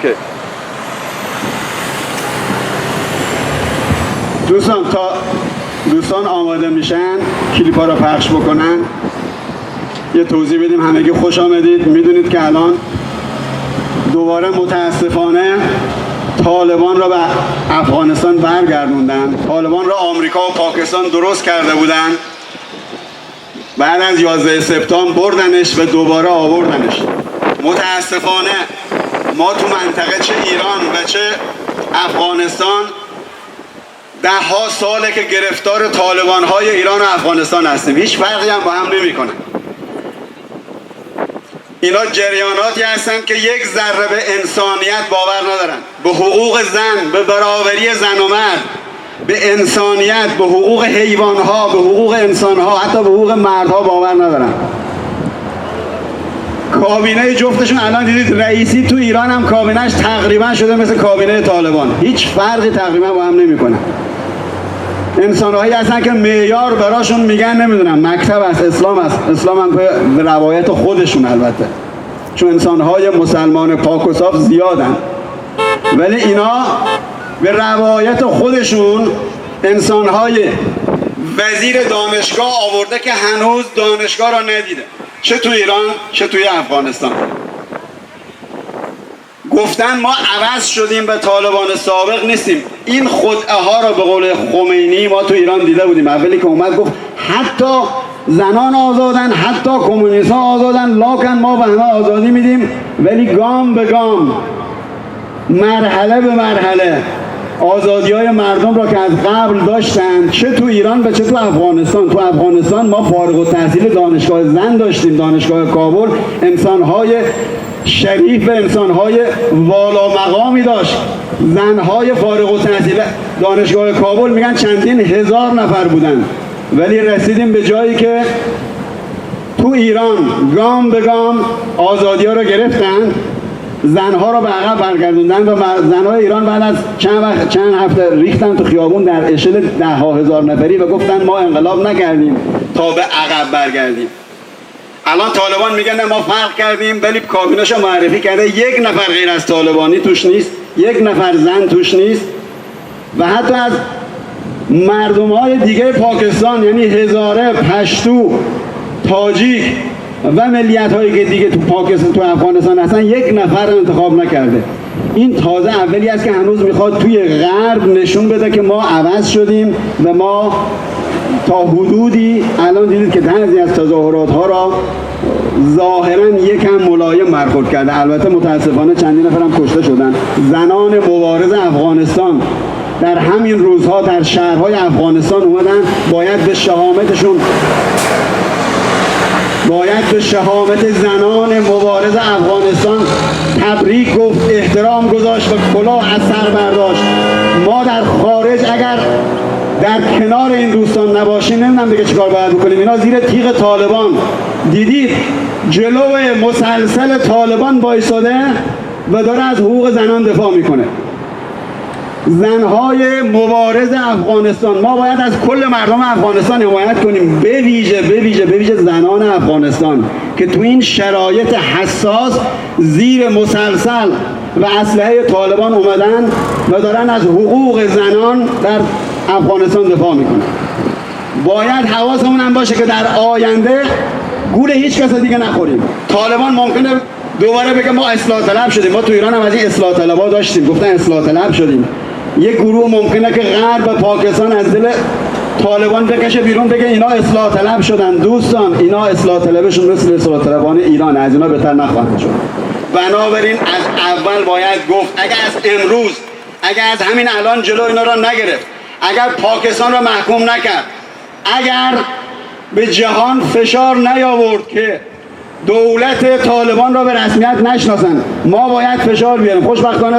اوکی. دوستان تا دوستان آماده میشن کلیپا رو پخش بکنن یه توضیح بدیم. همگی خوش آمدید. میدونید که الان دوباره متاسفانه طالبان را به افغانستان برگردوندن. طالبان را آمریکا و پاکستان درست کرده بودن، بعد از 11 سپتامبر بردنش و دوباره آوردنش. متاسفانه ما تو منطقه چه ایران و چه افغانستان ده ها ساله که گرفتار طالبان های ایران و افغانستان هستیم. هیچ فرقی هم با هم نمی کنن. اینا جریاناتی هستن که یک ذره به انسانیت باور ندارن، به حقوق زن، به برابری زن و مرد، به انسانیت، به حقوق حیوانها، به حقوق انسانها، حتی به حقوق مردها باور ندارن. کابینه جفتشون الان دیدید رئیسی تو ایران هم کابینهش تقریبا شده مثل کابینه طالبان. هیچ فرقی تقریبا با هم نمیکنه. انسانهایی هستن که معیار براشون میگن نمیدونم مکتب است، اسلام است. اسلام هم به روایت خودشون البته، چون انسانهای مسلمان پاک و صاف زیادن، ولی اینا به روایت خودشون انسانهای وزیر دانشگاه آورده که هنوز دانشگاه را ندیده، چه تو ایران چه توی افغانستان. گفتن ما عوض شدیم، به طالبان سابق نیستیم. این خدعه ها را به قول خمینی ما تو ایران دیده بودیم. اولی که اومد گفت حتی زنان آزادن، حتی کمونیست ها آزادن، لاکن ما به همه آزادی میدیم. ولی گام به گام، مرحله به مرحله آزادی های مردم را که از قبل داشتن، چه تو ایران و چه تو افغانستان. تو افغانستان ما فارغ التحصیل دانشگاه زن داشتیم، دانشگاه کابل انسانهای شریف و انسانهای والا مقامی داشت. زنهای فارغ التحصیل دانشگاه کابل میگن چندین هزار نفر بودن. ولی رسیدیم به جایی که تو ایران گام به گام آزادی ها رو گرفتن، زنها رو به عقب برگردوندن و زنهای ایران بعد از چند هفته ریختن تو خیابون در اشل 10,000 نفری و گفتن ما انقلاب نکردیم تا به عقب برگردیم. الان طالبان میگن ما فرق کردیم، ولی کابینه‌شو معرفی کرده یک نفر غیر از طالبانی توش نیست، یک نفر زن توش نیست. و حتی از مردم‌های دیگه پاکستان، یعنی هزاره، پشتو، تاجیک و ملیت‌هایی که دیگه تو پاکستان تو افغانستان هستن یک نفر انتخاب نکرده. این تازه اولی است که هنوز میخواد توی غرب نشون بده که ما عوض شدیم و ما تا حدودی الان دیدید که بعضی از تظاهرات ها را ظاهرا یکم ملایم برخورد کرده. البته متاسفانه چندین نفر هم کشته شدن. زنان مبارز افغانستان در همین روزها در شهرهای افغانستان اومدن، باید به شهامت زنان مبارز افغانستان تبریک گفت، احترام گذاشت و کلاه از سر برداشت. ما در خارج اگر در کنار این دوستان نباشیم نمیدونم دیگه چیکار باید بکنیم. اینا زیر تیغ طالبان، دیدید جلوی مسلسل طالبان وایساده و داره از حقوق زنان دفاع میکنه. زنهای مبارز افغانستان، ما باید از کل مردم افغانستان حمایت کنیم، به ویژه زنان افغانستان که تو این شرایط حساس زیر مسلسل و اسلحه طالبان اومدن و دارن از حقوق زنان در افغانستان دفاع میکنن. باید حواسمون هم باشه که در آینده گول هیچ کس دیگه نخوریم. طالبان ممکنه دوباره بگه ما اصلاح طلب شدیم. ما تو ایران هم از این اصلاح طلبا داشتیم، گفتن اصلاح طلب شدیم. یک گروه ممکنه که غرب پاکستان از دل طالبان بکشه بیرون، بگه اینا اصلاح طلب شدن. دوستان اینا اصلاح طلبشون مثل اصلاح طلبان ایران، از اینا بهتر نخواهند شد. بنابراین از اول باید گفت اگر از همین الان جلو اینا را نگرفت، اگر پاکستان را محکوم نکرد، اگر به جهان فشار نیاورد که دولت طالبان را به رسمیت نشناسند، ما باید فشار بیاریم. خوشبختانه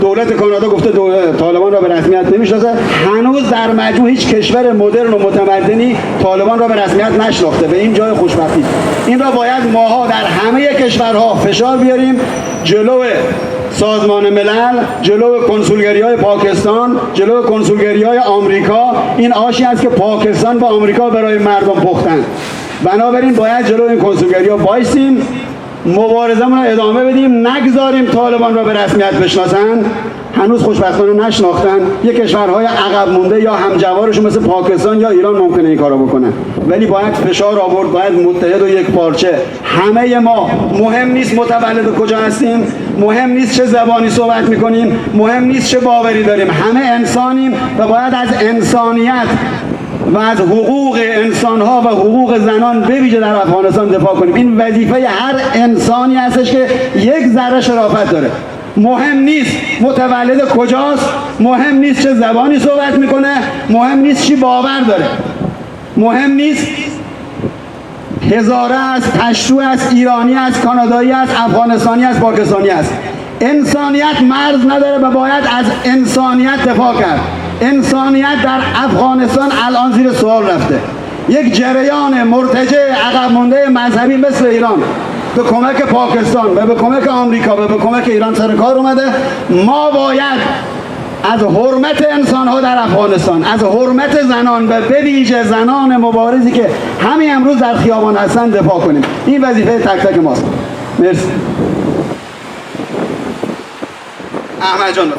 دولت کانادا گفته طالبان را به رسمیت نمیشناسه. هنوز در مجموع هیچ کشور مدرن و متمدنی طالبان را به رسمیت نشناخته. به این جای خوشبختی این را باید ماها در همه کشورها فشار بیاریم، جلو سازمان ملل، جلو کنسولگری های پاکستان، جلو کنسولگری های آمریکا. این آشی است که پاکستان و آمریکا برای مردم پختن. بنابراین باید جلو این کنسولگری ها وایسیم مبارزمون رو ادامه بدیم، نگذاریم طالبان را به رسمیت بشناسن. هنوز خوشبختانه نشناختن. یک کشورهای عقب مونده یا همجوارشون مثل پاکستان یا ایران ممکنه این کارو بکنن، ولی باید فشار آورد، باید متحد و یک پارچه. همه ما، مهم نیست متولد کجا هستیم، مهم نیست چه زبانی صحبت میکنیم، مهم نیست چه باوری داریم، همه انسانیم و باید از انسانیت و از حقوق انسانها و حقوق زنان به ویژه در افغانستان دفاع کنیم. این وظیفه هر انسانی هستش که یک ذره شرافت داره. مهم نیست متولد کجاست، مهم نیست چه زبانی صحبت میکنه، مهم نیست چی باور داره، مهم نیست هزاره است، پشتو است، ایرانی است، کانادایی است، افغانستانی است، پاکستانی است. انسانیت مرز نداره و باید از انسانیت دفاع کرد. انسانیت در افغانستان الان زیر سوال رفته. یک جریان مرتجع عقب مونده مذهبی مثل ایران به کمک پاکستان و به کمک آمریکا و به کمک ایران سر کار اومده. ما باید از حرمت انسان‌ها در افغانستان، از حرمت زنان و به ویژه زنان مبارزی که همین امروز در خیابان هستن دفاع کنیم. این وظیفه تک تک ماست. مرسی. احمد جان.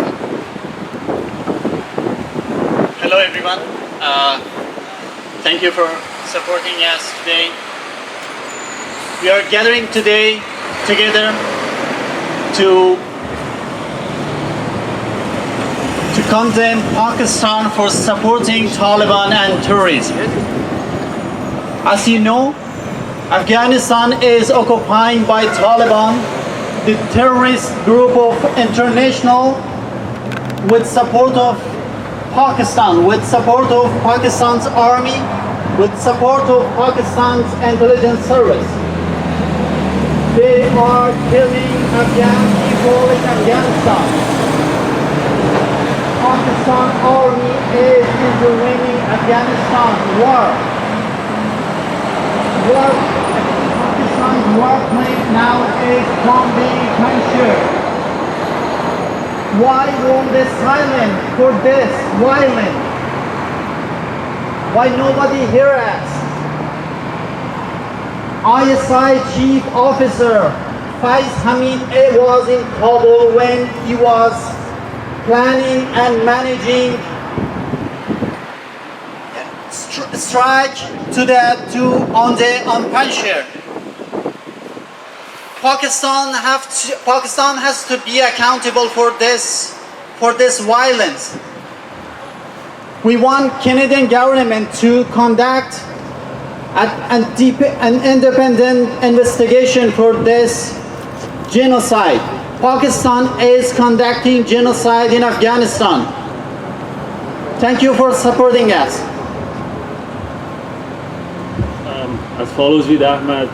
Hello everyone. Thank you for supporting us today. We are gathering today together to condemn Pakistan for supporting Taliban and terrorism. As you know, Afghanistan is occupied by Taliban, the terrorist group of international, with support of Pakistan, with support of Pakistan's army, with support of Pakistan's intelligence service. They are killing Afghan people in Afghanistan. Pakistan army is intervening Afghanistan war. Pakistan's war plane now is bombing Kashmir. Why won't they silent for this violence? Why nobody hear us? ISI chief officer Faiz Hamid was in Kabul when he was planning and managing strike on Panjshir. Pakistan has to be accountable for this violence. We want Canadian government to conduct an independent investigation for this genocide. Pakistan is conducting genocide in Afghanistan. Thank you for supporting us. As follows with Ahmed.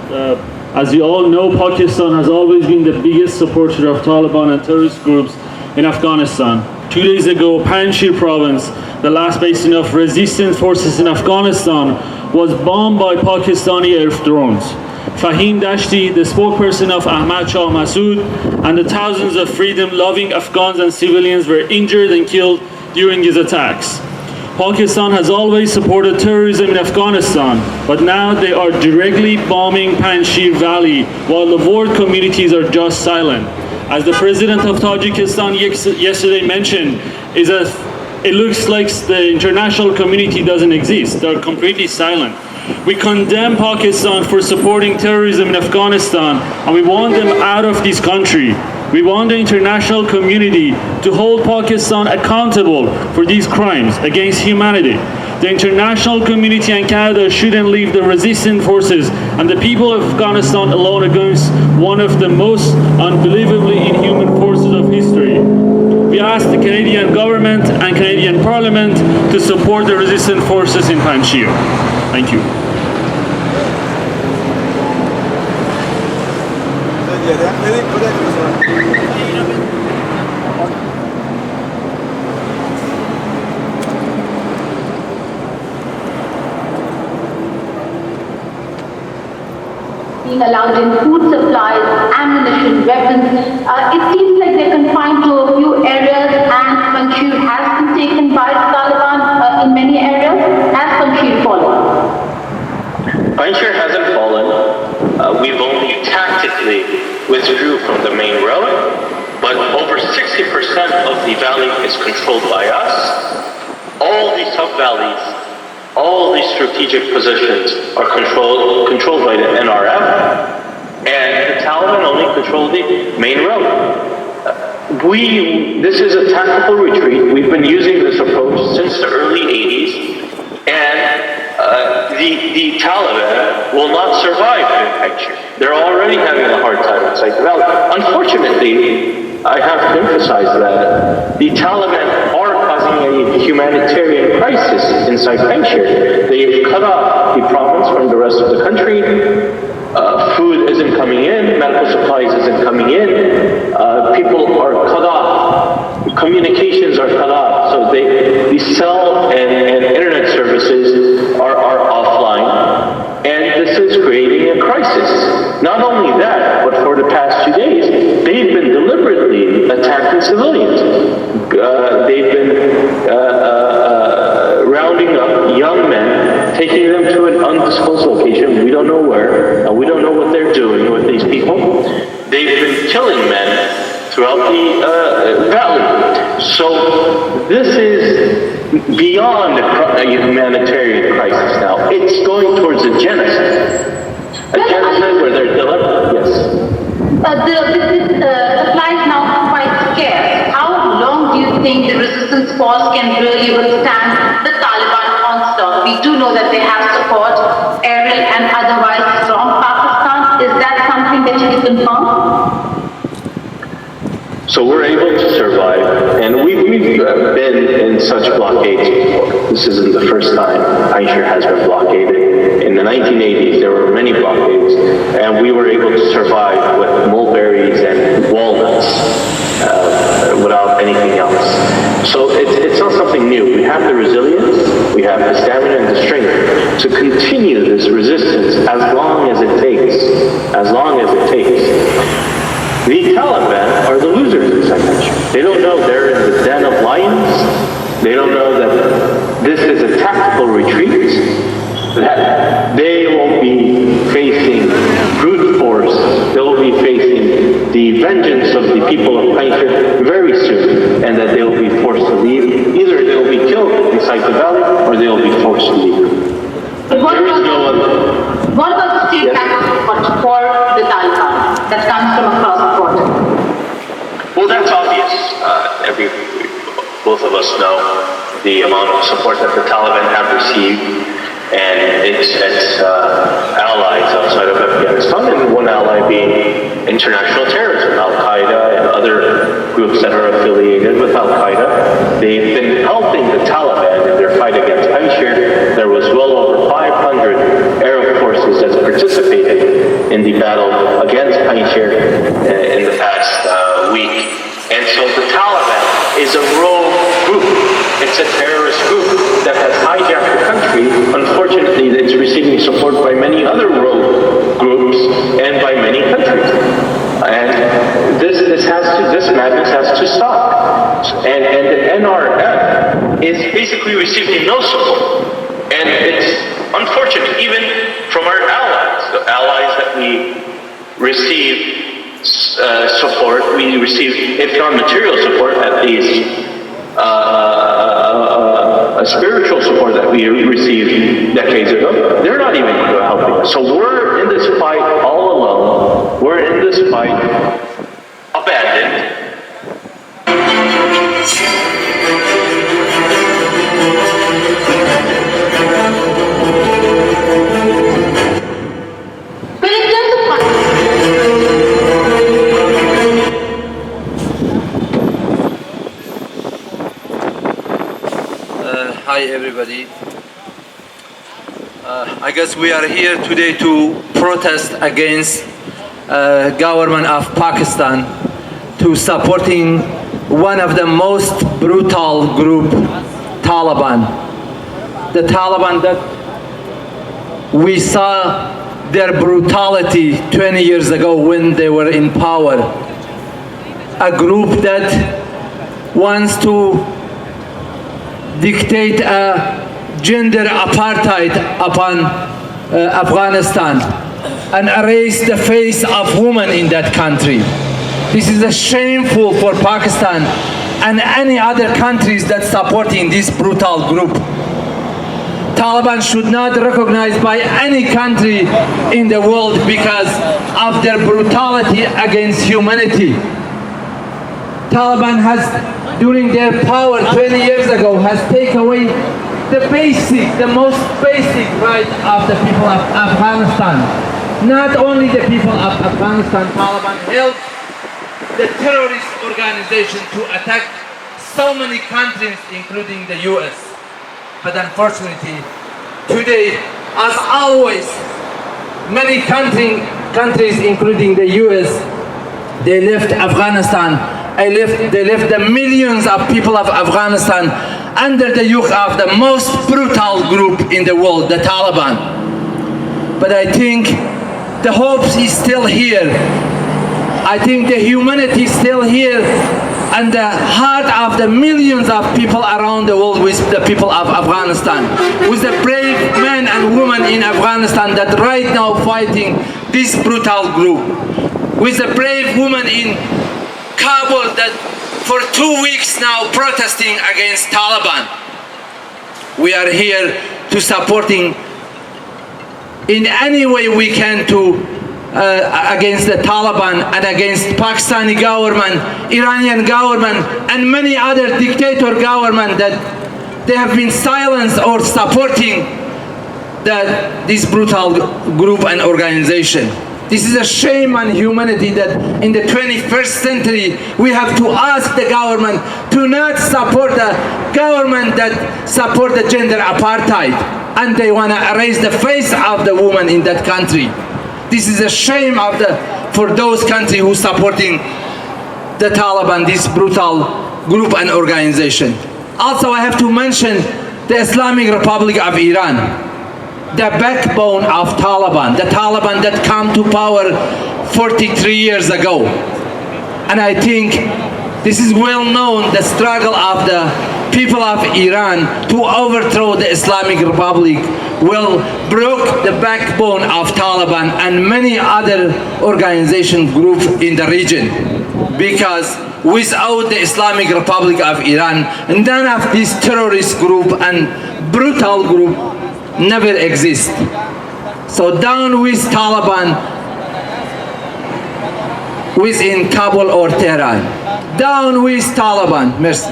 As you all know, Pakistan has always been the biggest supporter of Taliban and terrorist groups in Afghanistan. 2 days ago, Panjshir province, the last bastion of resistance forces in Afghanistan, was bombed by Pakistani air drones. Fahim Dashti, the spokesperson of Ahmad Shah Massoud, and the thousands of freedom-loving Afghans and civilians were injured and killed during his attacks. Pakistan has always supported terrorism in Afghanistan, but now they are directly bombing Panjshir Valley while the world communities are just silent. As the president of Tajikistan yesterday mentioned, it looks like the international community doesn't exist. They're completely silent. We condemn Pakistan for supporting terrorism in Afghanistan, and we want them out of this country. We want the international community to hold Pakistan accountable for these crimes against humanity. The international community and Canada shouldn't leave the resistant forces and the people of Afghanistan alone against one of the most unbelievably inhuman forces of history. We ask the Canadian government and Canadian Parliament to support the resistant forces in Panjshir. Thank you. Being allowed in food supplies, ammunition, weapons. It seems like they're confined to a few areas, and Panjshir has been taken by the Taliban in many areas. Has Panjshir fallen? Panjshir hasn't fallen. We've only tactically of the valley is controlled by us. All the sub-valleys, all the strategic positions are controlled by the NRF, and the Taliban only control the main road. This is a tactical retreat. We've been using this approach since the early 80s, and the Taliban will not survive in picture. They're already having a hard time inside the valley. Unfortunately, I have to emphasize that the Taliban are causing a humanitarian crisis inside Panjshir. They've cut off the province from the rest of the country. Food isn't coming in, medical supplies isn't coming in, people are cut off, communications are cut off, so the cell and internet services are offline, and this is creating a crisis. Not only that, but for the past 2 days, they've been deliberately attacking civilians. They've been rounding up young men, taking them to an undisclosed location, we don't know where, and we don't know what they're doing with these people. They've been killing men throughout the valley. So this is beyond a humanitarian crisis now. It's going towards a genocide. A genocide where they're deliberate, yes. The supplies now quite scarce. How long do you think the resistance force can really withstand the Taliban onslaught? We do know that they have support, aerial and otherwise, from Pakistan. Is that something that you can confirm? So we're able to survive, and we've been in such blockades before. This isn't the first time Panjshir has been blockaded. In the 1980s, there were many blockades, and we were able to survive with mulberries and walnuts without anything else. So it's not something new. We have the resilience, we have the stamina and the strength to continue this resistance as long as it takes. As long as it takes. The Taliban are the losers in Panjshir. They don't know they're in the den of lions. They don't know that this is a tactical retreat, that they will be facing brute force. They will be facing the vengeance of the people of Panjshir very soon, and that they will be forced to leave. Either they will be killed inside the valley, or they will be forced to leave. But what about the state tax for the Taliban that comes from across the border? Well, that's obvious. Both of us know the amount of support that the Taliban have received, and its allies outside of Afghanistan, and one ally being international terrorism, Al-Qaeda and other groups that are affiliated with Al-Qaeda. They've been helping the Taliban in their fight against Panjshir. There was well over 500 Arab forces that participated in the battle against Panjshir in the past week. And so the Taliban is a rogue group. It's a terrorist group that has hijacked the country. Unfortunately, it's receiving support by many other rogue groups and by many countries. And this madness has to stop. And the NRF is basically receiving no support. And it's unfortunate, even from our allies, the allies that we receive support, we receive, if not material support, at least a spiritual support that we received decades ago. They're not even helping us. So we're in this fight all alone. We're in this fight abandoned. Hi everybody. I guess we are here today to protest against government of Pakistan to supporting one of the most brutal group, Taliban. The Taliban that we saw their brutality 20 years ago when they were in power. A group that wants to dictate a gender apartheid upon Afghanistan and erase the face of women in that country. This is shameful for Pakistan and any other countries that supporting this brutal group. Taliban should not recognized by any country in the world because of their brutality against humanity. Taliban has, during their power 20 years ago, has taken away the most basic right of the people of Afghanistan. Not only the people of Afghanistan, Taliban helped the terrorist organization to attack so many countries, including the US. But unfortunately, today, as always, many countries, including the US, they left Afghanistan. They left the millions of people of Afghanistan under the yoke of the most brutal group in the world, the Taliban. But I think the hope is still here. I think the humanity is still here, and the heart of the millions of people around the world with the people of Afghanistan, with the brave men and women in Afghanistan that right now fighting this brutal group, with the brave women in Kabul that for 2 weeks now protesting against Taliban. We are here to supporting in any way we can to against the Taliban and against Pakistani government, Iranian government, and many other dictator government that they have been silenced or supporting this brutal group and organization. This is a shame on humanity that in the 21st century we have to ask the government to not support the government that support the gender apartheid, and they want to erase the face of the woman in that country. This is a shame for those countries who supporting the Taliban, this brutal group and organization. Also, I have to mention the Islamic Republic of Iran, the backbone of Taliban, the Taliban that come to power 43 years ago. And I think this is well known, the struggle of the people of Iran to overthrow the Islamic Republic broke the backbone of Taliban and many other organization groups in the region. Because without the Islamic Republic of Iran, none of this terrorist group and brutal group never exist. So down with Taliban within Kabul or Tehran. Down with Taliban. Merci.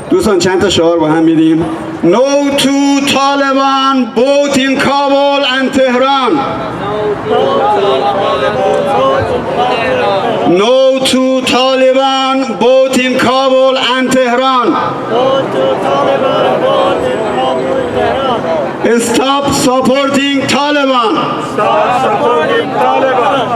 دوستان چند تا شعار با هم میدیم. No to Taliban, both in Kabul and Tehran. No to Taliban, both in Kabul and Tehran. Stop supporting Taliban. Stop supporting Taliban.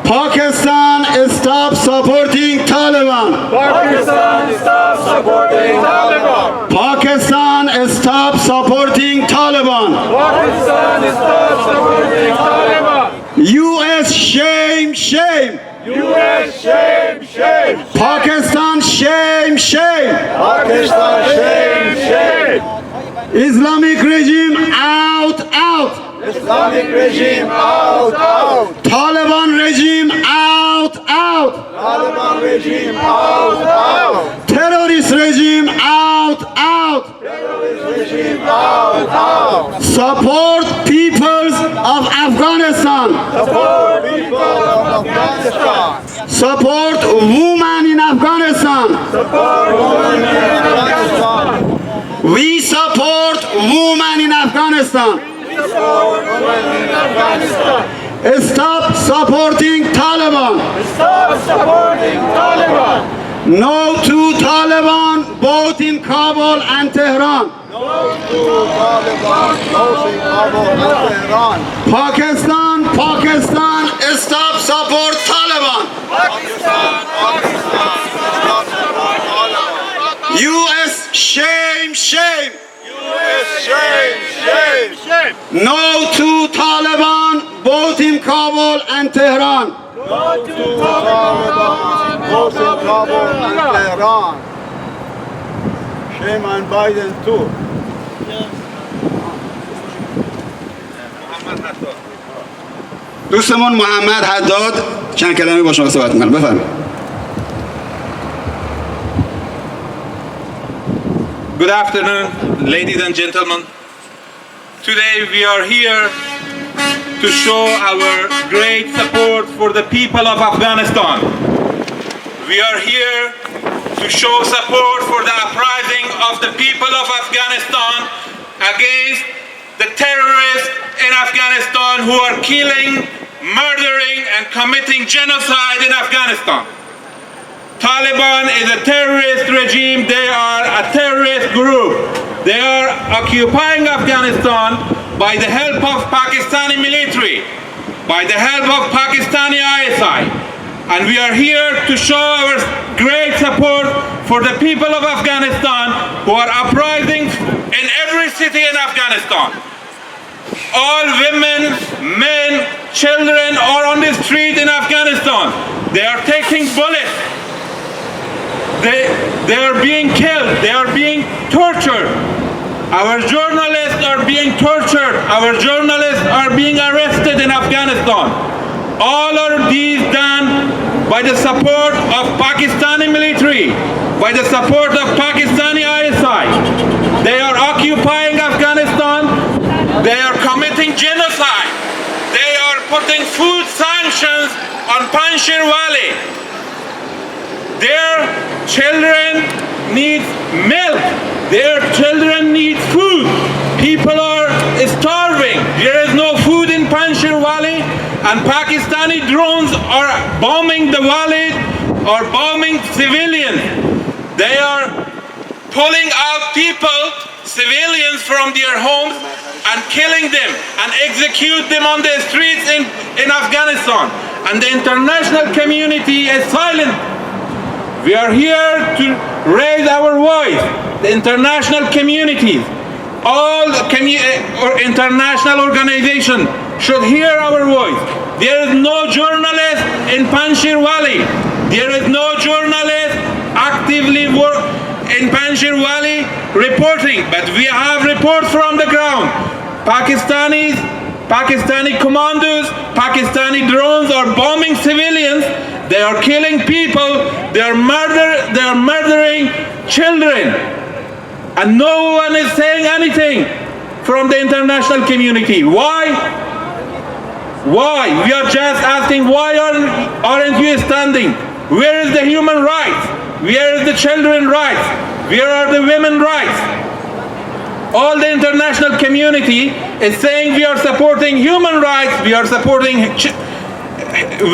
Pakistan, stop supporting Taliban. Pakistan, stop supporting Taliban. Pakistan, stop supporting Taliban. Pakistan, stop supporting Taliban. US, shame, shame. US, shame, shame. Pakistan, shame, shame. Pakistan, shame, shame. Islamic regime, out, out. Islamic regime, out, out. Taliban regime, out, out. Taliban regime, out, out. Terrorist regime, out, out. Terrorist regime, out, out. Support peoples of Afghanistan. Support people of Afghanistan. Support women in Afghanistan. Support women in Afghanistan. We support women in Afghanistan. Support women in Afghanistan. Stop supporting Taliban. Stop supporting Taliban. No to Taliban, both in Kabul and Tehran. No to Taliban, both in Kabul and Tehran. Pakistan, Pakistan, stop support Taliban. Pakistan, Pakistan, stop support Taliban. US, shame, shame. US, shame, shame, shame. No to Taliban, both in Kabul and Tehran. No to Taliban, both in Kabul and Tehran. Shame on Biden too. دوستمون محمد حداد چند کلمه با شما صحبت می‌کنه. بفرمایید. Good afternoon, ladies and gentlemen. Today we are here to show our great support for the people of Afghanistan. We are here to show support for the uprising of the people of Afghanistan against the terrorists in Afghanistan who are killing, murdering, and committing genocide in Afghanistan. Taliban is a terrorist regime. They are a terrorist group. They are occupying Afghanistan by the help of Pakistani military, by the help of Pakistani ISI. And we are here to show our great support for the people of Afghanistan who are uprising in every city in Afghanistan. All women, men, children are on the street in Afghanistan. They are taking bullets. They are being killed. They are being tortured. Our journalists are being tortured. Our journalists are being arrested in Afghanistan. All are these done by the support of Pakistani military, by the support of Pakistani ISI. They are occupying Afghanistan. They are committing genocide. They are putting food sanctions on Panjshir Valley. Their children need milk. Their children need food. People are starving. There is no food in Panjshir Valley, and Pakistani drones are bombing the valley, are bombing civilians. They are pulling out people, civilians, from their homes and killing them and execute them on the streets in Afghanistan. And the international community is silent. We are here to raise our voice. The international communities, all international organizations should hear our voice. There is no journalist in Panjshir Valley. There is no journalist actively in Panjshir Valley reporting, but we have reports from the ground. Pakistani commandos, Pakistani drones are bombing civilians. They are killing people. They are murdering children. And no one is saying anything from the international community. Why? Why? We are just asking, why aren't you standing? Where is the human rights? Where is the children's rights? Where are the women's rights? All the international community is saying we are supporting human rights, we are supporting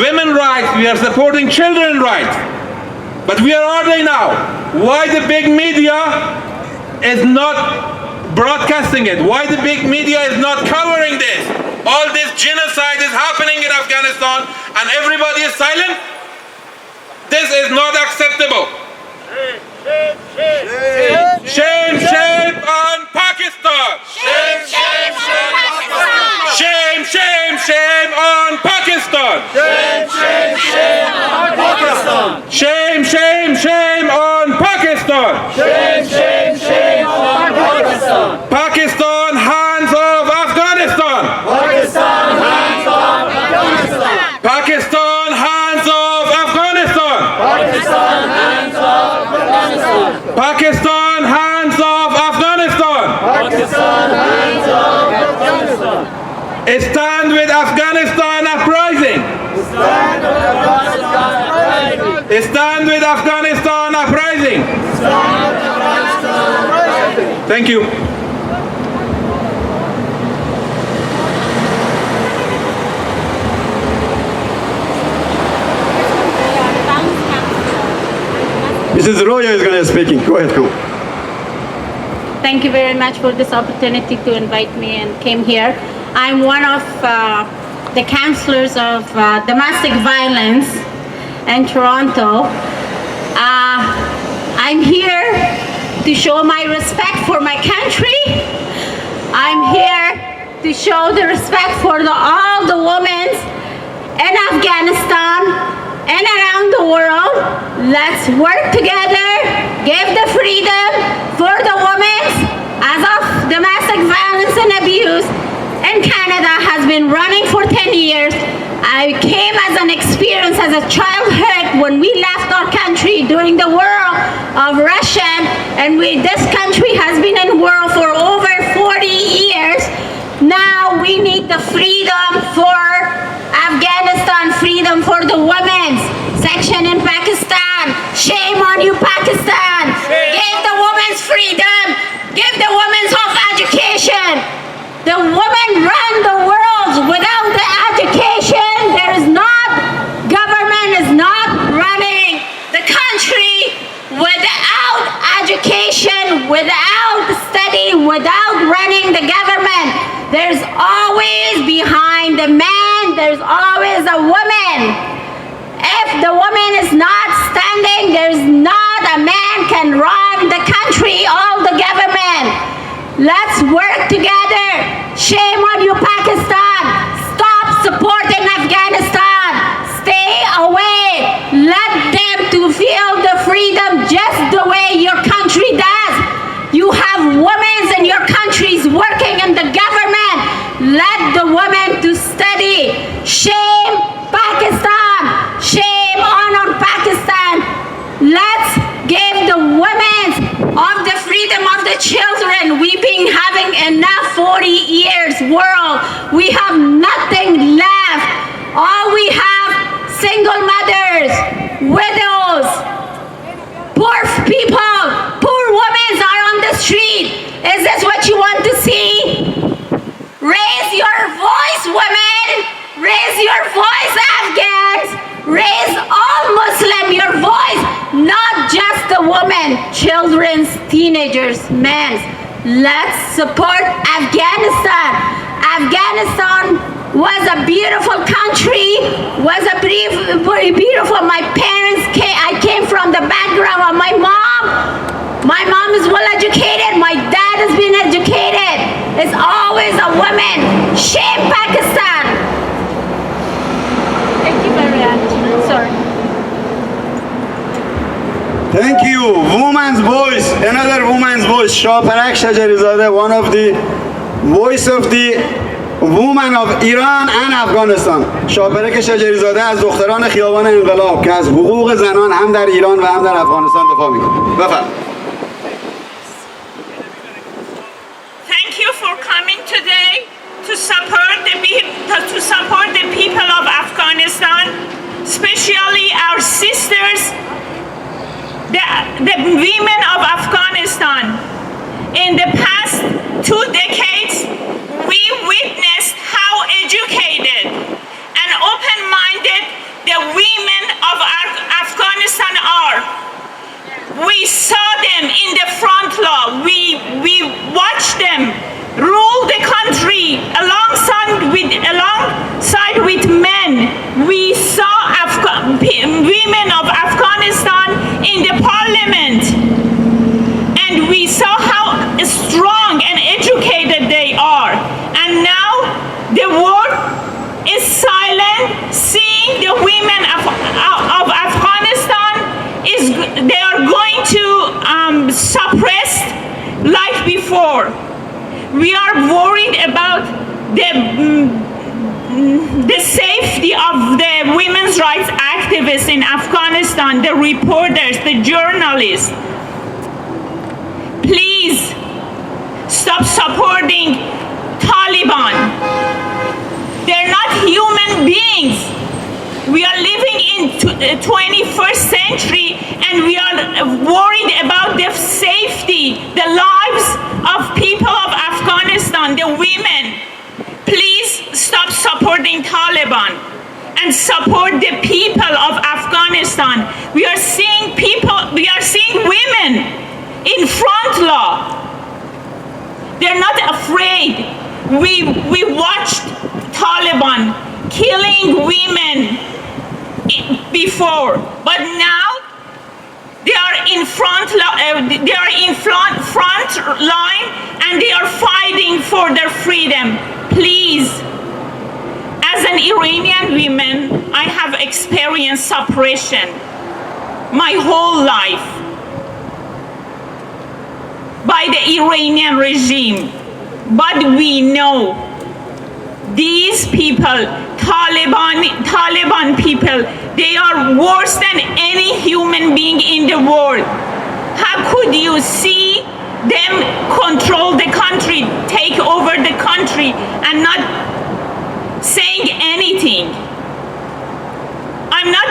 women's rights, we are supporting children's rights. But where are they now? Why the big media is not broadcasting it? Why the big media is not covering this? All this genocide is happening in Afghanistan and everybody is silent? This is not acceptable. Shame, shame on Pakistan! Shame, shame, shame on Pakistan! Shame, shame, shame on Pakistan! Shame, shame, shame on Pakistan! Shame, shame, shame on Pakistan! Shame, shame, shame on Pakistan! Pakistan, hands off Afghanistan! Pakistan, hands off Afghanistan! Pakistan, hands off Afghanistan! Pakistan, hands off Afghanistan! Pakistan, hands off Afghanistan! Pakistan, hands off Afghanistan! Stand with Afghanistan uprising! Stand with Afghanistan uprising! Stand with Afghanistan uprising! Stand with Afghanistan uprising! Thank you. Mrs. Roya is going to speak. Go ahead, come. Thank you very much for this opportunity to invite me and came here. I'm one of the counselors of domestic violence in Toronto. I'm here to show my respect for my country. I'm here to show the respect for all the women in Afghanistan and around the world. Let's work together, give the freedom for the women as of domestic violence and abuse in Canada has been running for 10 years. I came as an experience as a childhood when we left our country during the war of Russian, and this country has been in war for over 40 years. Now we need the freedom for Afghanistan, freedom for the women's section in Pakistan. Shame on you, Pakistan. Give the women's freedom. Give the women's of education. The women run the world. Without the education, there is not, government is not running the country. Without education, without study, without running the government, there's always behind the man, there's always a woman. If the woman is not standing, there's not a man can run the country, all the government. Let's work together. Shame on you, Pakistan. Stop supporting Afghanistan. Stay away. Let them to feel the freedom just the way your country does. You have women in your countries working in the government. Let the women to study. Shame Pakistan. Shame on Pakistan. Let's give the women of the freedom of the children. We've been having enough 40 years world. We have nothing left. All we have, single mothers, widows, poor people, poor women are on the street. Is this what you want to see? Raise your voice, women. Raise your voice, Afghans. Raise all Muslim your voice, not just the women, children, teenagers, men. Let's support Afghanistan. Afghanistan was a beautiful country, was a very beautiful. My parents I came from the background of my mom. My mom is well educated, my dad has been educated. It's always a woman. Shame Pakistan. Thank you very much. Sorry. Thank you. Woman's voice, another woman's voice. Shaparak Shajarizadeh, one of the voice of the woman of Iran and Afghanistan. شاپرک شجریزاده از دختران خیابان انقلاب که از حقوق زنان هم در ایران و هم در افغانستان دفاع میکنه. بفرمایید. Thank you for coming today to support the people of Afghanistan, especially our sisters, the women of Afghanistan. In the past 2 decades, we witnessed how educated and open-minded the women of Afghanistan are. We saw them in the front line. We watched them rule the country alongside with men. We saw women of Afghanistan in the parliament, and we saw how strong and educated they are. And now the world is silent, seeing the women of Afghanistan they are going to suppress like before. We are worried about the safety of the women's rights activists in Afghanistan, the reporters, the journalists. Please stop supporting Taliban. They're not human beings. We are living in the 21st century, and we are worried about the safety, the lives of people of Afghanistan, the women. Please stop supporting Taliban and support the people of Afghanistan. We are seeing women in front law. They're not afraid. We watched Taliban killing women before, but now they are in front line, and they are fighting for their freedom. Please, as an Iranian woman, I have experienced suppression my whole life by the Iranian regime. But we know these people Taliban people. They are worse than any human being in the world. How could you see them control the country, take over the country, and not saying anything? I'm not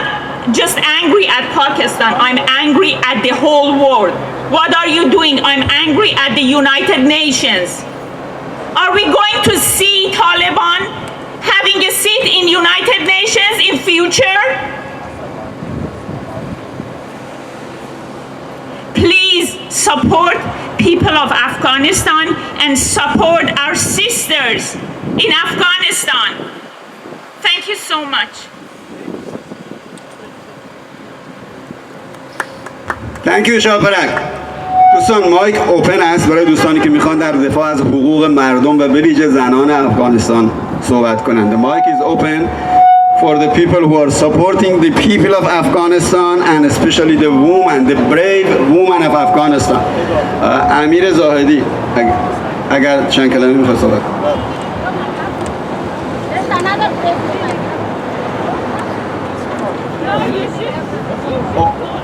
just angry at Pakistan, I'm angry at the whole world. What are you doing? I'm angry at the United Nations. Are we going to see Taliban having a seat in United Nations in future? Please support people of Afghanistan and support our sisters in Afghanistan. Thank you so much. Thank you شاپرک. دوستان مایک اوپن است برای دوستانی که میخوان در دفاع از حقوق مردم و به ویژه زنان افغانستان صحبت کنند. The mic is open for the people who are supporting the people of Afghanistan and especially the woman, the brave woman of Afghanistan. امیر زاهدی اگر چند کلمه میخواد صحبت.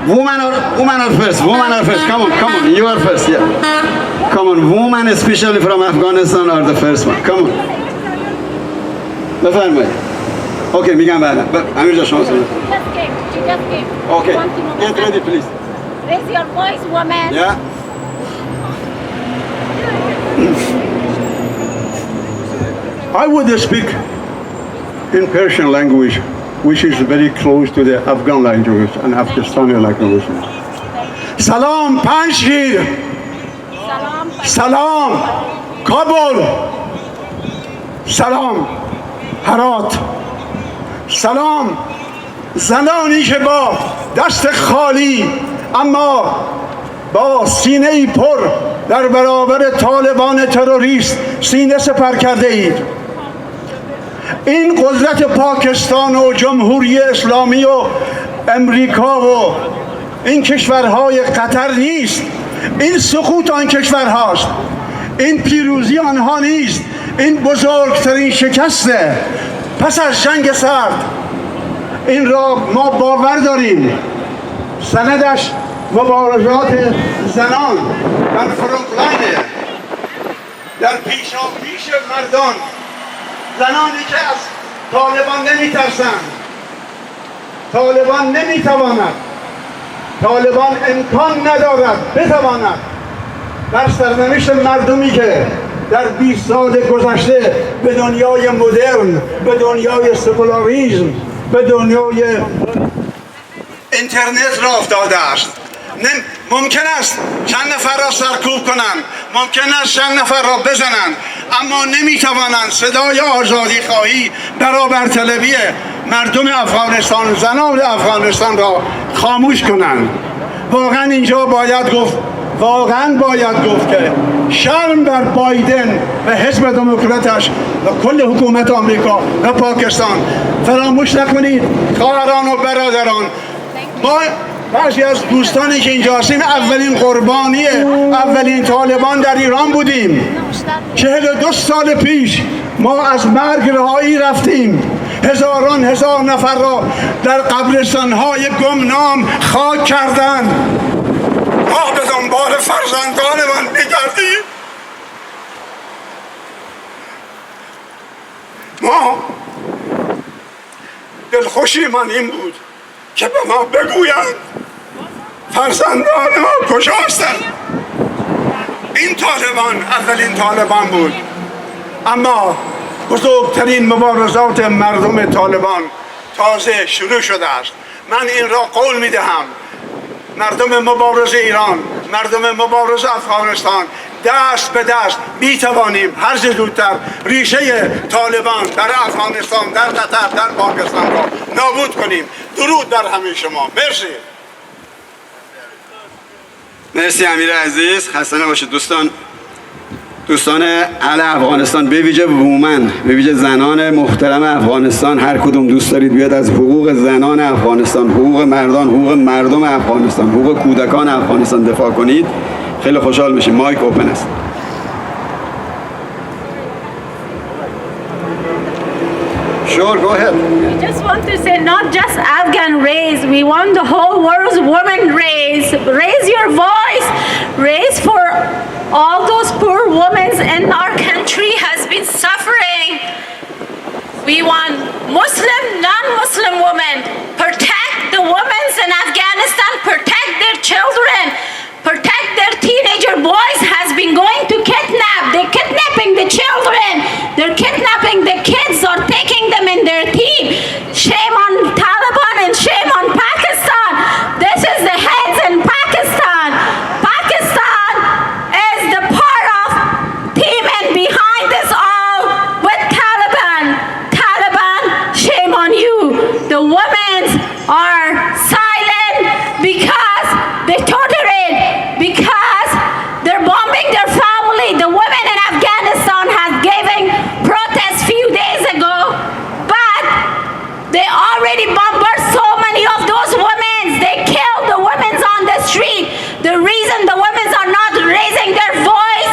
Woman are first. Come on. You are first. Yeah. Come on. Woman, especially from Afghanistan, are the first one. Come on. بفرمایید. Okay, میگم بعدا. امیر جان شما صحبت. Just came. Okay. Get ready, please. Raise your voice, woman. Yeah. I would speak in Persian language, which is very close to the Afghan language and Afghani language. Salam, Panjshir. Salam, Kabul. Salam, Herat. سلام زنانی که با دست خالی اما با سینه ای پر در برابر طالبان تروریست سینه سپر کرده اید. این قدرت پاکستان و جمهوری اسلامی و امریکا و این کشورهای قطر نیست. این سقوط آن کشورهاست. این پیروزی آنها نیست. این بزرگترین شکسته پس از جنگ سرد. این را ما باور داریم. سندش مبارزات زنان در فرونتلاین، در پیشاپیش مردان، زنانی که از طالبان نمیترسند. طالبان نمیتواند، طالبان امکان ندارد بتواند در سرنوشت مردمی که در 20 سال گذشته به دنیای مدرن، به دنیای سکولاریسم، به دنیای اینترنت را افتاده است. ممکن است چند نفر را سرکوب کنند، ممکن است چند نفر را بزنند، اما نمیتوانند صدای آزادی خواهی، برابر طلبی مردم افغانستان، زنان افغانستان را خاموش کنند. واقعا اینجا باید گفت که شرم بر بایدن و حزب دموکراتش و کل حکومت آمریکا و پاکستان. فراموش نکنید خواهران و برادران، ما بعضی از دوستانی که اینجا هستیم اولین قربانی اولین طالبان در ایران بودیم. 42 سال پیش ما از مرگ رهایی رفتیم. هزار نفر را در قبرستان‌های گمنام خاک کردند. ما به دنبال فرزندانمان می‌گردیم. ما دلخوشیمان این بود که به ما بگویند فرزندان ما کجا هستند. این طالبان اولین طالبان بود، اما بزرگترین مبارزات مردم طالبان تازه شروع شده است. من این را قول می‌دهم مردم مبارز ایران، مردم مبارز افغانستان، دست به دست می‌توانیم هر چه زودتر ریشه طالبان در افغانستان، در قطر، در پاکستان را نابود کنیم. درود بر همه شما. مرسی امیر عزیز. خسته نباشید دوستان اهل افغانستان، به ویژه وومن، به ویژه زنان محترم افغانستان. هر کدوم دوست دارید بیاد از حقوق زنان افغانستان، حقوق مردان، حقوق مردم افغانستان، حقوق کودکان افغانستان دفاع کنید، خیلی خوشحال میشیم. مایک اوپن است. شو Sure, go ahead. We just want to say not just Afghan raise, we want the whole world's women raise. Raise your voice. Raise for all those poor women in our country has been suffering. We want Muslim, non-Muslim women. Protect the women in Afghanistan. Protect their children. Protect their teenager boys has been going to kidnap. They're kidnapping the children. They're kidnapping the kids or taking them in their team. Shame on Taliban and shame on Pakistan. This is the heads in Pakistan. Pakistan is the part of team and behind this all with Taliban. Taliban, shame on you. The women are silent because they torture it, because they're bombing their family. The women in Afghanistan have given protests few days ago, but they already bombarded so many of those women. They killed the women on the street. The reason the women are not raising their voice,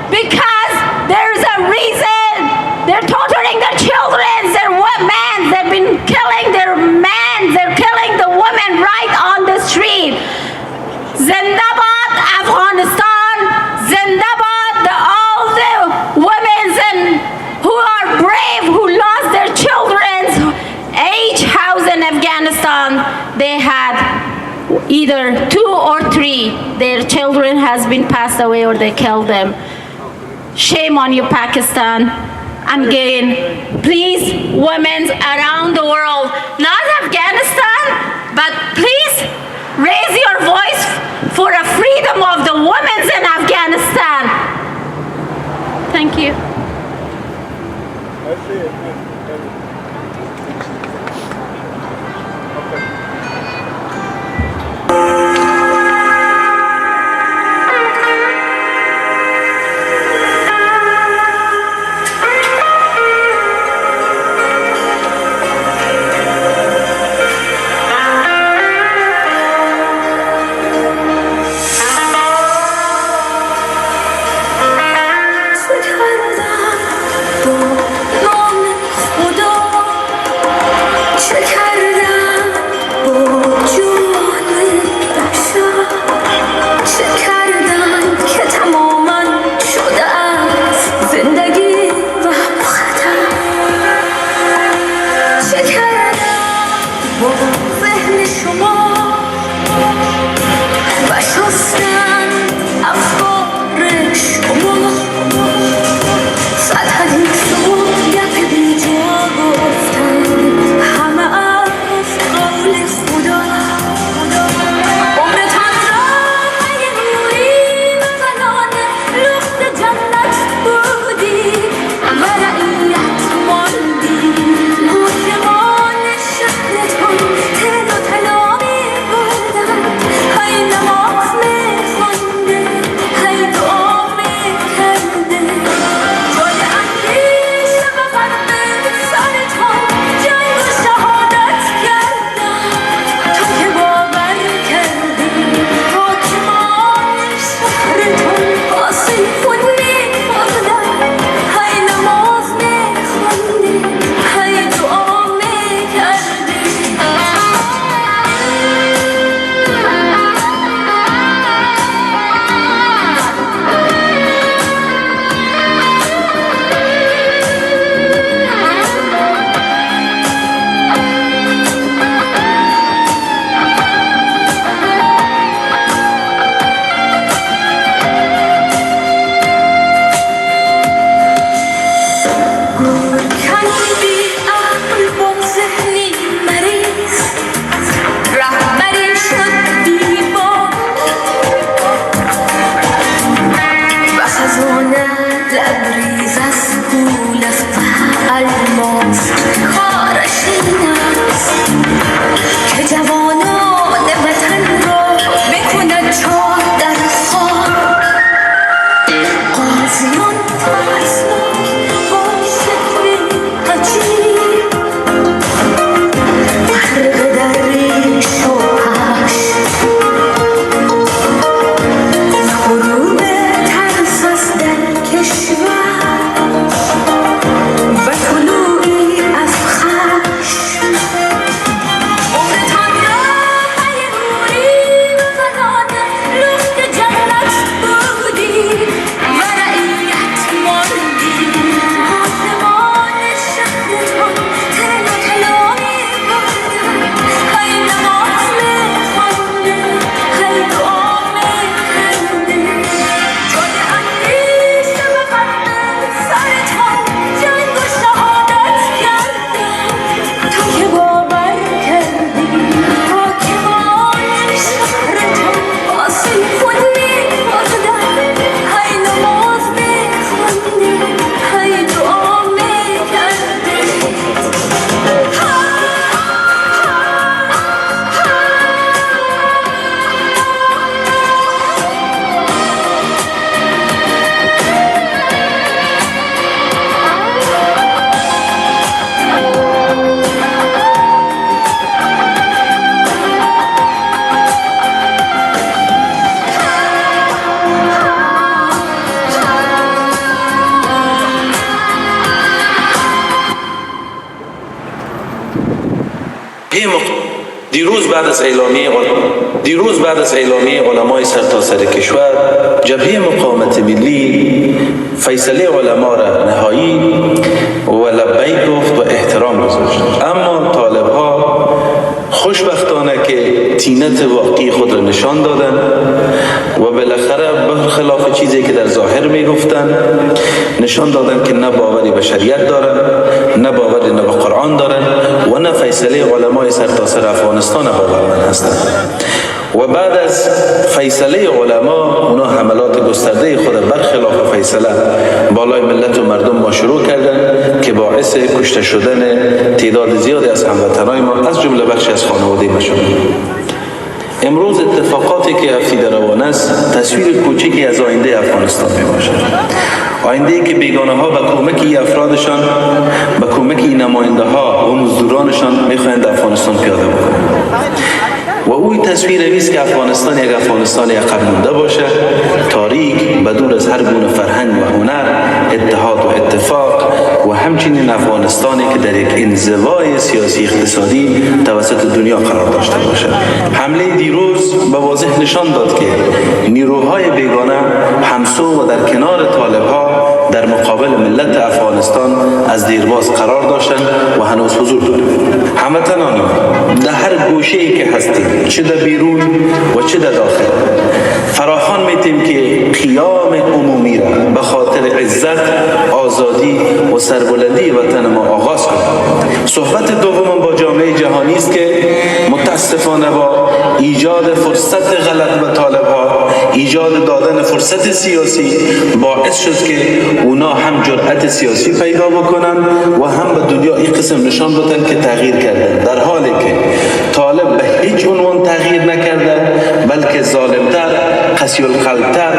because there's a reason. They're torturing their children, their women. They've been killing their men. They're killing the women right on the street. Zindabad, Afghanistan. Zindabad, all the women who are brave, who lost their children's age house in Afghanistan. They had either 2 or 3. Their children has been passed away or they killed them. Shame on you, Pakistan. Again, please, women around the world, not Afghanistan, but please raise your voice for the freedom of the women in Afghanistan. Thank you. دیروز بعد از اعلامیه علمای سرتاسر کشور، جبهه مقاومت ملی فیصله علما را نهایی و لبیک گفت و احترام گذاشت. اما طالب‌ها خوشبختانه که تینت واقعی خود را نشان دادن و بالاخره برخلاف چیزی که در ظاهر میگفتن نشان دادن که نه باوری به شریعت دارن، نه باوری نه به قرآن دارن و نه فیصله علمای سرتاسر افغانستان باورمند هستند. و بعد از فیصله علما اونا حملات گسترده خود برخلاف فیصله بالای ملت و مردم ما شروع کردن که باعث کشته شدن تعداد زیادی از هموطنان ما از جمله بخشی از خانواده ما شد. امروز اتفاقاتی که هفته در روان است تصویر کوچکی از آینده افغانستان می باشد. آینده‌ای که بیگانه ها به کمک افرادشان، به کمک نماینده ها و مزدورانشان میخواهند افغانستان پیاده بکنند. و اوی تصویر اویست که افغانستان یک افغانستان عقب مونده باشه، تاریک، بدور از هر گونه فرهنگ و هنر، اتحاد و اتفاق و همچنین افغانستانی که در یک انزوای سیاسی اقتصادی توسط دنیا قرار داشته باشه. حمله دیروز به واضح نشان داد که نیروهای بیگانه همسو و در کنار طالب‌ها در مقابل ملت افغانستان از دیرباز قرار داشتند و هنوز حضور دارند. هموطنان در هر گوشه‌ای که هستیم، چه در بیرون و چه در داخل، فراخوان میتیم که قیام عمومی را به خاطر عزت، آزادی و سربلندی وطن ما آغاز کنیم. صحبت دوم با جامعه جهانی است که متاسفانه با ایجاد فرصت غلط به طالب‌ها، ایجاد دادن فرصت سیاسی باعث شد که اونا هم جرأت سیاسی پیدا بکنن و هم به دنیا این قسم نشان بدن که تغییر کردن، در حالی که طالب به هیچ عنوان تغییر نکرده، بلکه ظالمتر، قسی القلبتر،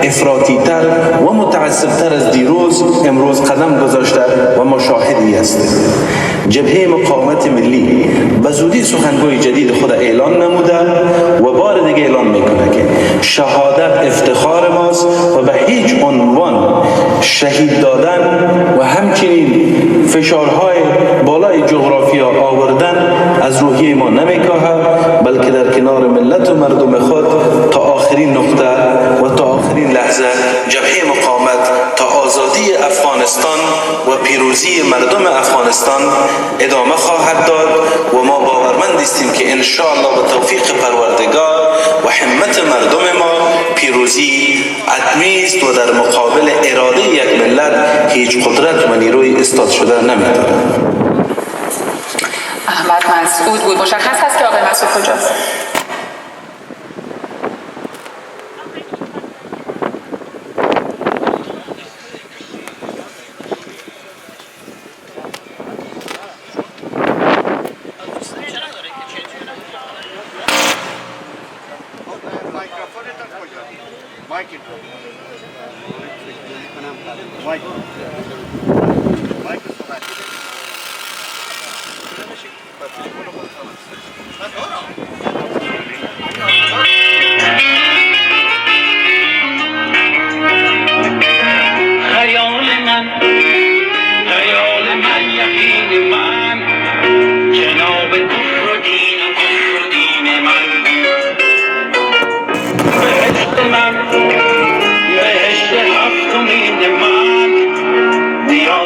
افراطیتر و متعصبتر از دیروز امروز قدم گذاشته و ما شاهدی هستیم. جبهه مقاومت ملی به زودی سخنگوی جدید خود اعلان نموده و بار دیگه اعلان میکنه که شهادت افتخار ماست و به هیچ عنوان شهید دادن و همچنین فشارهای بالای جغرافیا آوردن از روحیه ما نمیکاهه، بلکه در کنار ملت و مردم خود تا آخرین نقطه و تا آخرین لحظه جبهه مقاومت تا آزادی افغانستان و پیروزی مردم افغانستان ادامه خواهد داد و ما باورمند هستیم که ان شاء الله به توفیق پروردگار و همت مردم ما پیروزی حتمی است و در مقابل اراده یک ملت هیچ قدرت و نیروی استاد شده نمی‌دارد. احمد مسعود بود. مشخص هست که آقای مسعود کجاست؟ بهشت هفتمین من نیاز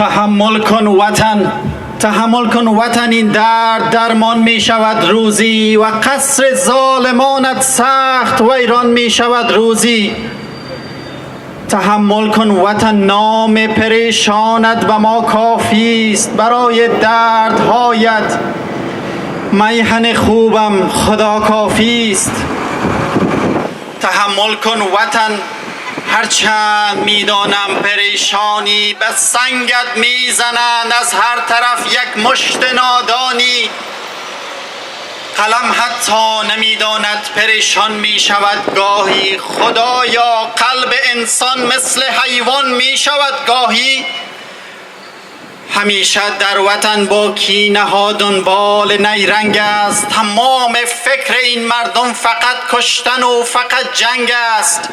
تحمل کن وطن، تحمل کن وطن، این درد درمان می شود روزی و قصر ظالمانت سخت ویران می شود روزی. تحمل کن وطن، نام پریشانت و ما کافی است برای دردهایت، میهن خوبم خدا کافی است. تحمل کن وطن، هرچند میدانم پریشانی، به سنگت میزنند از هر طرف یک مشت نادانی. قلم حتی نمیداند پریشان می شود گاهی، خدایا قلب انسان مثل حیوان می شود گاهی. همیشه در وطن با کینه ها دنبال نیرنگ است، تمام فکر این مردم فقط کشتن و فقط جنگ است.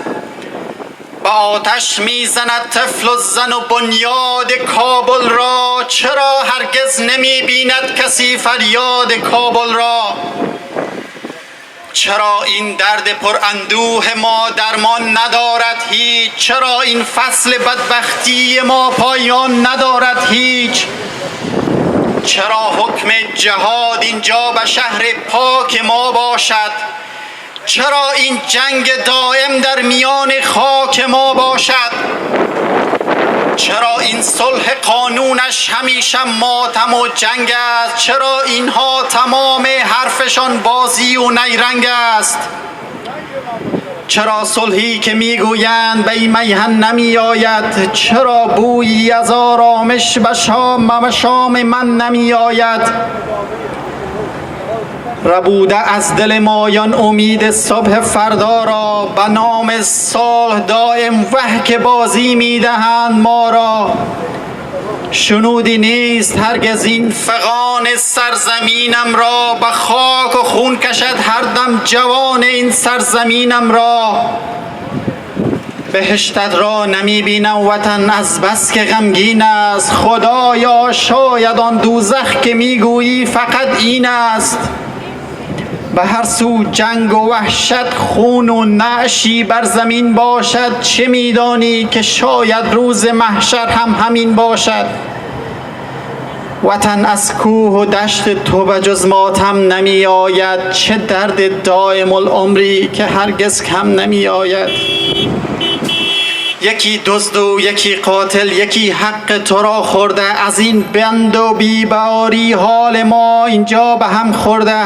با آتش میزند طفل و زن و بنیاد کابل را، چرا هرگز نمی بیند کسی فریاد کابل را؟ چرا این درد پر اندوه ما درمان ندارد هیچ؟ چرا این فصل بدبختی ما پایان ندارد هیچ؟ چرا حکم جهاد اینجا به شهر پاک ما باشد؟ چرا این جنگ دائم در میان خاک ما باشد؟ چرا این صلح قانونش همیشه ماتم و جنگ است؟ چرا اینها تمام حرفشان بازی و نیرنگ است؟ چرا صلحی که میگویند به این میهن نمی آید؟ چرا بویی از آرامش به شام من نمی آید؟ ربوده از دل مایان امید صبح فردا را، به نام صلح دائم وه که بازی میدهند ما را. شنودی نیست هرگز این فغان سرزمینم را، به خاک و خون کشد هر دم جوان این سرزمینم را. بهشتت را نمی بینم وطن از بس که غمگین است، خدایا شاید آن دوزخ که میگویی فقط این است. به هر سو جنگ و وحشت، خون و نعشی بر زمین باشد، چه میدانی که شاید روز محشر هم همین باشد. وطن از کوه و دشت تو به جز ماتم نمی آید، چه درد دائم العمری که هرگز کم نمی آید. یکی دزد و یکی قاتل، یکی حق تو را خورده، از این بند و بیباری حال ما اینجا به هم خورده.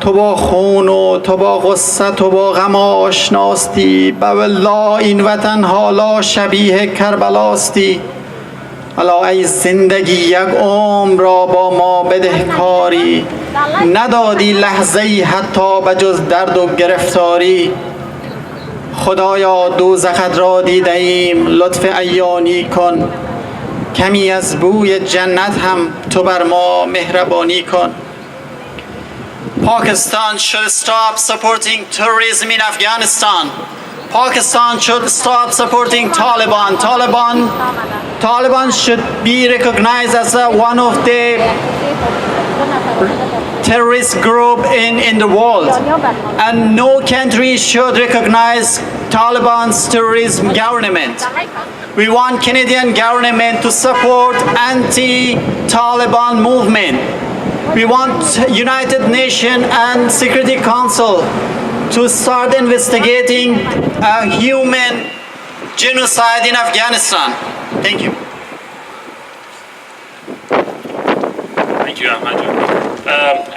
تو با خون و تو با غصه تو با غم آشناستی، به والله این وطن حالا شبیه کربلاستی. الا ای زندگی یک عمر را با ما بدهکاری، ندادی لحظه ای حتی به جز درد و گرفتاری. خدایا دوزخت را دیده ایم لطف عیانی کن، کمی از بوی جنت هم تو بر ما مهربانی کن. Pakistan should stop supporting terrorism in Afghanistan. Pakistan should stop supporting Taliban. Taliban should be recognized as one of the terrorist group in the world. And no country should recognize Taliban's terrorism government. We want Canadian government to support anti-Taliban movement. We want United Nations and Security Council to start investigating a human genocide in Afghanistan. Thank you. Thank you, Ahmad.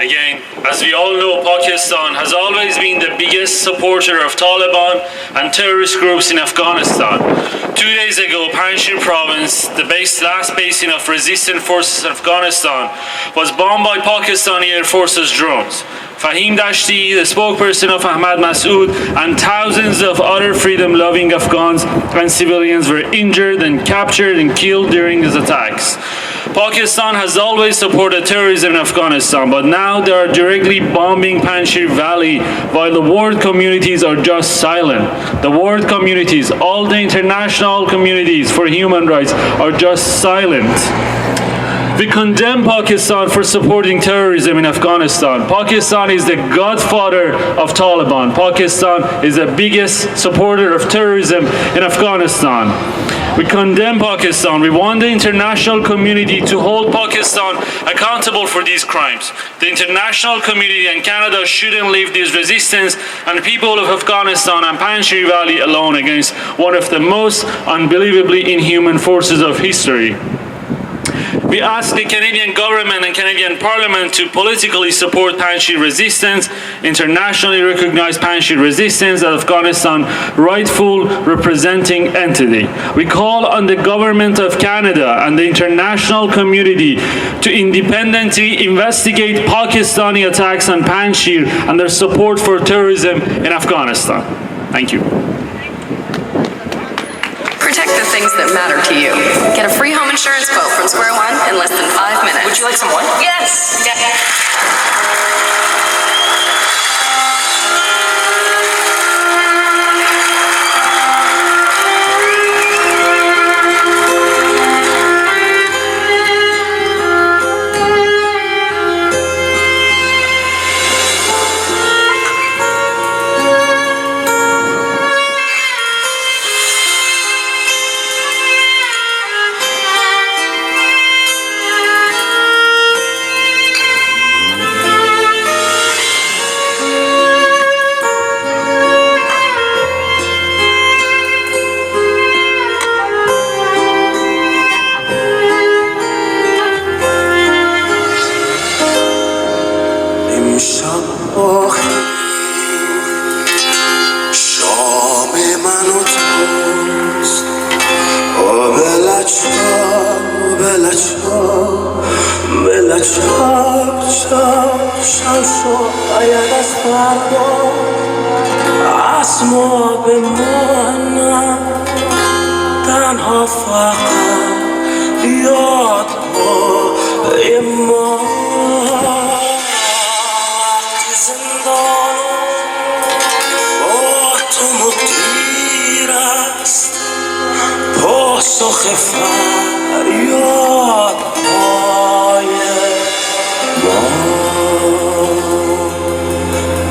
Again, as we all know, Pakistan has always been the biggest supporter of Taliban and terrorist groups in Afghanistan. 2 days ago, Panjshir province, the last basing of resistant forces in Afghanistan, was bombed by Pakistani Air Force's drones. Fahim Dashti, the spokesperson of Ahmad Massoud, and thousands of other freedom-loving Afghans and civilians were injured and captured and killed during these attacks. Pakistan has always supported terrorism in Afghanistan, but now they are directly bombing Panjshir Valley while the world communities are just silent. The world communities, all the international communities for human rights, are just silent. We condemn Pakistan for supporting terrorism in Afghanistan. Pakistan is the godfather of Taliban. Pakistan is the biggest supporter of terrorism in Afghanistan. We condemn Pakistan. We want the international community to hold Pakistan accountable for these crimes. The international community and Canada shouldn't leave this resistance and the people of Afghanistan and Panjshir Valley alone against one of the most unbelievably inhuman forces of history. We ask the Canadian government and Canadian Parliament to politically support Panjshir resistance, internationally recognize Panjshir resistance as Afghanistan's rightful representing entity. We call on the government of Canada and the international community to independently investigate Pakistani attacks on Panjshir and their support for terrorism in Afghanistan. Thank you. Protect the things that matter to you. Get a free home insurance quote from Square One in less than 5 minutes. Would you like some more? Yes.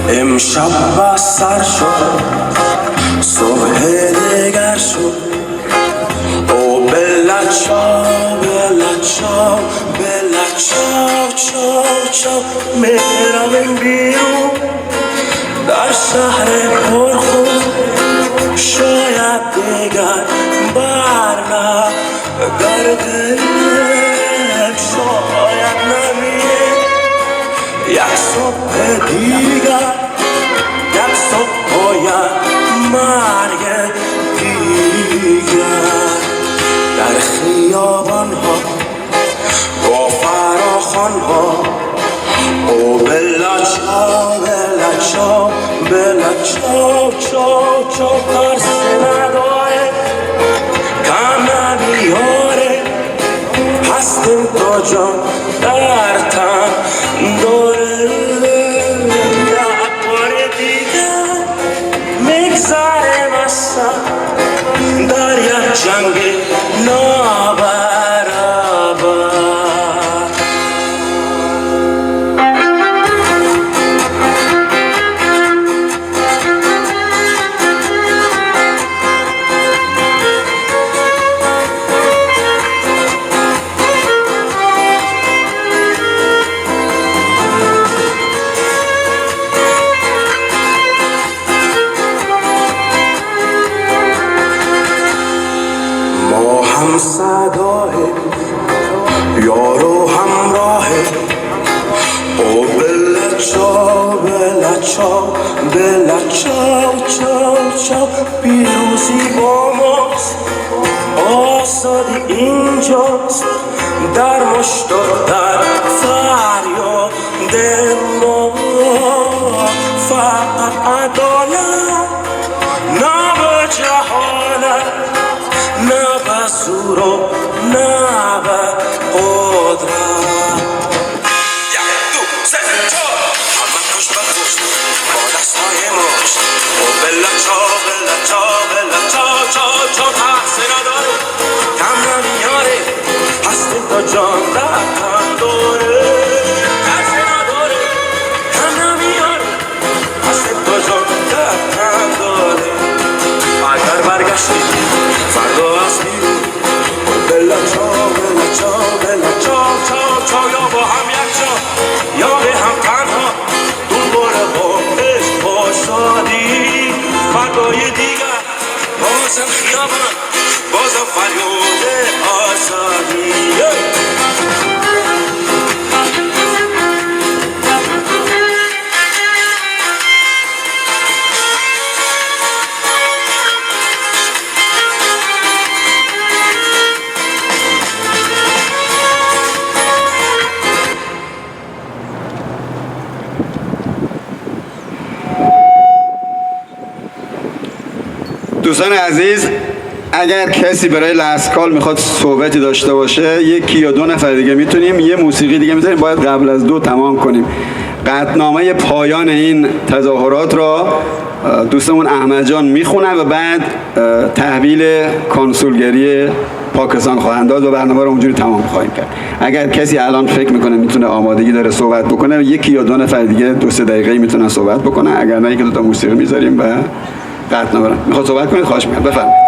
امشب بستر شد صبح دیگر شد او بلا چاو بلا چاو بلا چاو چاو چاو میرویم بیرون در شهر پرخون شاید دیگر برنگردیم شاید نمیریم یک صبح دیگر یک صبح باید مرگ دیگر در خیابان ها با فراخان ها او بلا چاو بلا چاو بلا چاو چاو چاو ترس نداره کم نمیاره هستیم تا جان در تن داره در یک جنگ نابرابر صداه یارو همراه او بلا چاو بلا چاو بلا چاو چاو چاو پیروزی با ماست آزادی اینجاست در مشت و در فریاد ما فقط عدالت نه به جهالت نه به زور و نه به قدرت یک دو سه چهار همه پشت به پشت با دستهای مشت و بلا چاو بلا چاو بلا چاو چاو چاو تحصی نداره کم نمیاره هستیم تا جان در تن داره تحصی نداره کم نمیاره هستیم تا جان در تن داره اگر برگشتیم فردا از بیرون دوستان عزیز، اگر کسی برای لست کال میخواد صحبتی داشته باشه، یکی یا دو نفر دیگه میتونیم، یه موسیقی دیگه میتونیم، باید قبل از 2 تمام کنیم. قطعنامه پایان این تظاهرات را دوستمون احمد جان میخونن و بعد تحویل کنسولگری پاکستان خواهند داد و برنامه رو اونجوری تمام خواهیم کرد. اگر کسی الان فکر میکنه میتونه آمادگی داره صحبت بکنه، یکی یا 2 نفر دیگه 2-3 دقیقه میتونن صحبت بکنن، اگر نه 1-2 تا موسیقی میذاریم و قطعنامه رو. میخواد صحبت کنید؟ خواهش میکنم، بفرمایید.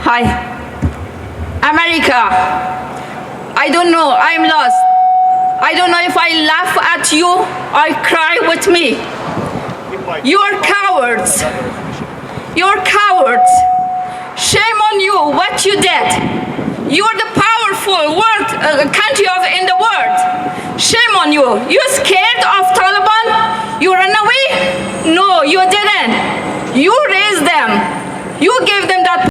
Hi, America. I don't know, I'm lost. I don't know if I laugh at you or cry with me. You're cowards. You're cowards. Shame on you, what you did. You're the powerful country in the world. Shame on you. You're scared of Taliban? You ran away? No, you didn't. You raised them. You gave them that